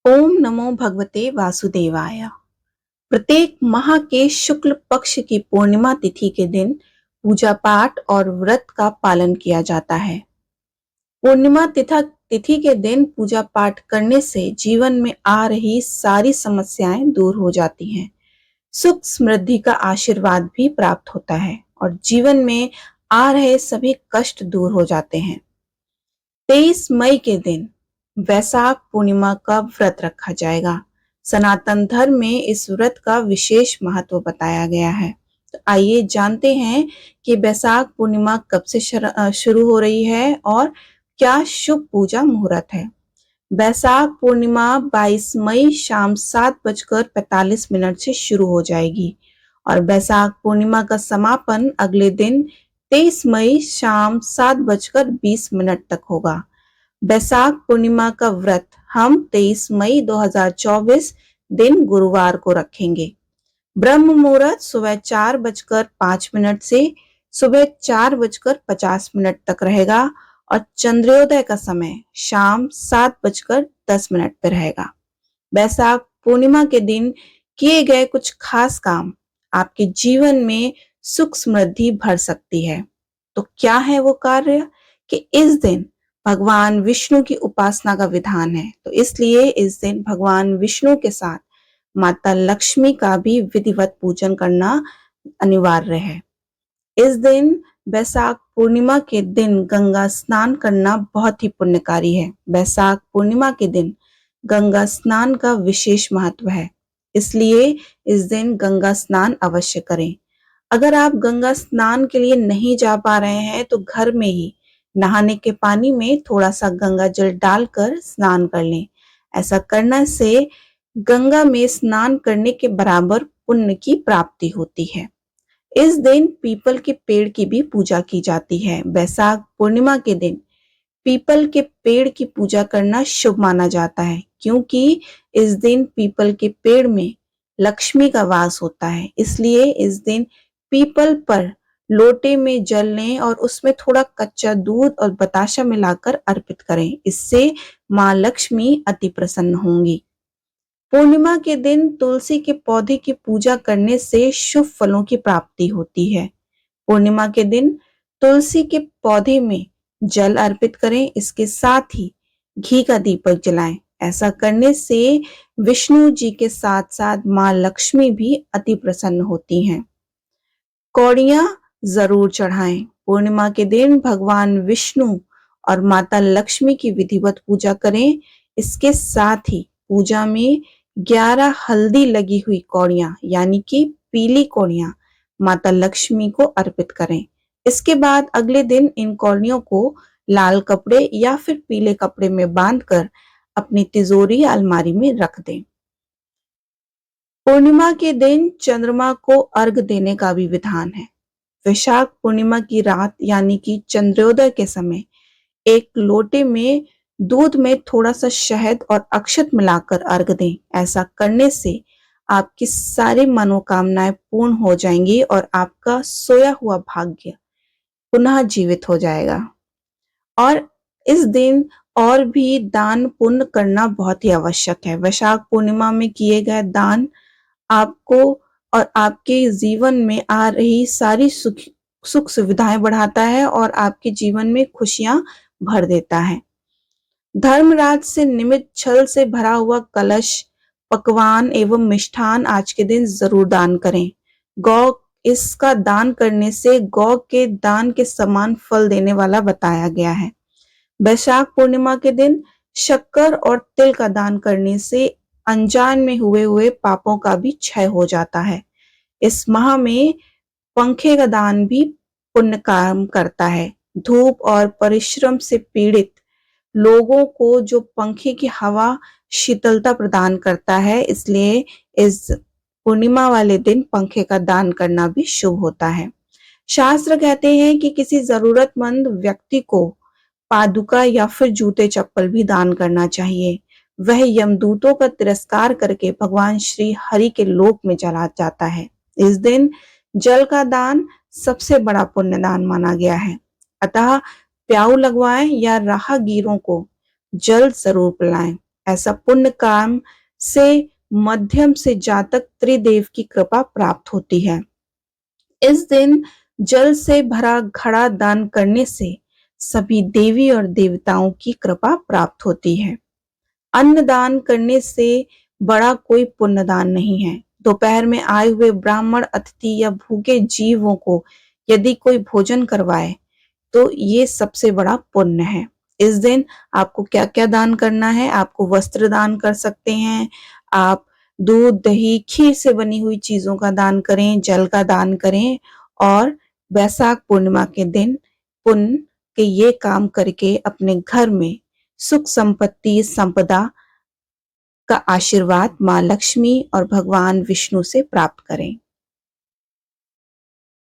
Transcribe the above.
ओम नमो भगवते वासुदेवाय। प्रत्येक माह के शुक्ल पक्ष की पूर्णिमा तिथि के दिन पूजा पाठ और व्रत का पालन किया जाता है। पूर्णिमा तिथि के दिन पूजा पाठ करने से जीवन में आ रही सारी समस्याएं दूर हो जाती हैं। सुख समृद्धि का आशीर्वाद भी प्राप्त होता है और जीवन में आ रहे सभी कष्ट दूर हो जाते हैं। 23 मई के दिन वैशाख पूर्णिमा का व्रत रखा जाएगा। सनातन धर्म में इस व्रत का विशेष महत्व बताया गया है। तो आइए जानते हैं कि वैशाख पूर्णिमा कब से शुरू हो रही है और क्या शुभ पूजा मुहूर्त है। वैशाख पूर्णिमा 22 मई शाम 7:45 से शुरू हो जाएगी और वैशाख पूर्णिमा का समापन अगले दिन 23 मई शाम 7:20 तक होगा। वैशाख पूर्णिमा का व्रत हम 23 मई 2024 दिन गुरुवार को रखेंगे। ब्रह्म मुहूर्त सुबह 4:05 से सुबह 4:50 तक रहेगा और चंद्रोदय का समय शाम 7:10 पर रहेगा। वैशाख पूर्णिमा के दिन किए गए कुछ खास काम आपके जीवन में सुख समृद्धि भर सकती है। तो क्या है वो कार्य कि इस दिन भगवान विष्णु की उपासना का विधान है, तो इसलिए इस दिन भगवान विष्णु के साथ माता लक्ष्मी का भी विधिवत पूजन करना अनिवार्य है। इस दिन वैशाख पूर्णिमा के दिन गंगा स्नान करना बहुत ही पुण्यकारी है। वैशाख पूर्णिमा के दिन गंगा स्नान का विशेष महत्व है, इसलिए इस दिन गंगा स्नान अवश्य करें। अगर आप गंगा स्नान के लिए नहीं जा पा रहे हैं तो घर में ही नहाने के पानी में थोड़ा सा गंगा जल डालकर स्नान कर लें। ऐसा करने से गंगा में स्नान करने के बराबर पुण्य की प्राप्ति होती है। इस दिन पीपल के पेड़ की भी पूजा की जाती है। वैशाख पूर्णिमा के दिन पीपल के पेड़ की पूजा करना शुभ माना जाता है, क्योंकि इस दिन पीपल के पेड़ में लक्ष्मी का वास होता है। इसलिए इस दिन पीपल पर लोटे में जल लें और उसमें थोड़ा कच्चा दूध और बताशा मिलाकर अर्पित करें। इससे मां लक्ष्मी अति प्रसन्न होंगी। पूर्णिमा के दिन तुलसी के पौधे की पूजा करने से शुभ फलों की प्राप्ति होती है। पूर्णिमा के दिन तुलसी के पौधे में जल अर्पित करें, इसके साथ ही घी का दीपक जलाएं। ऐसा करने से विष्णु जी के साथ साथ मां लक्ष्मी भी अति प्रसन्न होती हैं। कौड़ियां जरूर चढ़ाएं। पूर्णिमा के दिन भगवान विष्णु और माता लक्ष्मी की विधिवत पूजा करें। इसके साथ ही पूजा में 11 हल्दी लगी हुई कौड़ियां यानी कि पीली कौड़ियां माता लक्ष्मी को अर्पित करें। इसके बाद अगले दिन इन कौड़ियों को लाल कपड़े या फिर पीले कपड़े में बांधकर अपनी तिजोरी या अलमारी में रख दें। पूर्णिमा के दिन चंद्रमा को अर्घ देने का भी विधान है। वैशाख पूर्णिमा की रात यानी कि चंद्रोदय के समय एक लोटे में दूध में थोड़ा सा शहद और अक्षत मिलाकर अर्घ दें। ऐसा करने से आपकी सारी मनोकामनाएं पूर्ण हो जाएंगी और आपका सोया हुआ भाग्य पुनः जीवित हो जाएगा। और इस दिन और भी दान पुण्य करना बहुत ही आवश्यक है। वैशाख पूर्णिमा में किए गए दान आपको और आपके जीवन में आ रही सारी सुख सुविधाएं बढ़ाता है और आपके जीवन में खुशियां भर देता है। धर्मराज से निमित्त छल से भरा हुआ कलश, पकवान एवं मिष्ठान आज के दिन जरूर दान करें। गौ इसका दान करने से गौ के दान के समान फल देने वाला बताया गया है। वैशाख पूर्णिमा के दिन शक्कर और तिल का दान करने से अनजान में हुए पापों का भी क्षय हो जाता है। इस माह में पंखे का दान भी पुण्य काम करता है। धूप और परिश्रम से पीड़ित लोगों को जो पंखे की हवा शीतलता प्रदान करता है, इसलिए इस पूर्णिमा वाले दिन पंखे का दान करना भी शुभ होता है। शास्त्र कहते हैं कि किसी जरूरतमंद व्यक्ति को पादुका या फिर जूते चप्पल भी दान करना चाहिए। वह यमदूतों का तिरस्कार करके भगवान श्री हरि के लोक में चला जाता है। इस दिन जल का दान सबसे बड़ा पुण्य दान माना गया है, अतः प्याऊ लगवाएं या राहगीरों को जल जरूर पिलाएं। ऐसा पुण्य काम से मध्यम से जातक त्रिदेव की कृपा प्राप्त होती है। इस दिन जल से भरा घड़ा दान करने से सभी देवी और देवताओं की कृपा प्राप्त होती है। अन्न दान करने से बड़ा कोई पुण्य दान नहीं है। दोपहर में आए हुए ब्राह्मण अतिथि या भूखे जीवों को यदि कोई भोजन करवाए तो ये सबसे बड़ा पुण्य है। इस दिन आपको क्या क्या दान करना है? आपको वस्त्र दान कर सकते हैं, आप दूध दही खीर से बनी हुई चीजों का दान करें, जल का दान करें और वैशाख पूर्णिमा के दिन पुण्य के ये काम करके अपने घर में सुख संपत्ति संपदा का आशीर्वाद माँ लक्ष्मी और भगवान विष्णु से प्राप्त करें।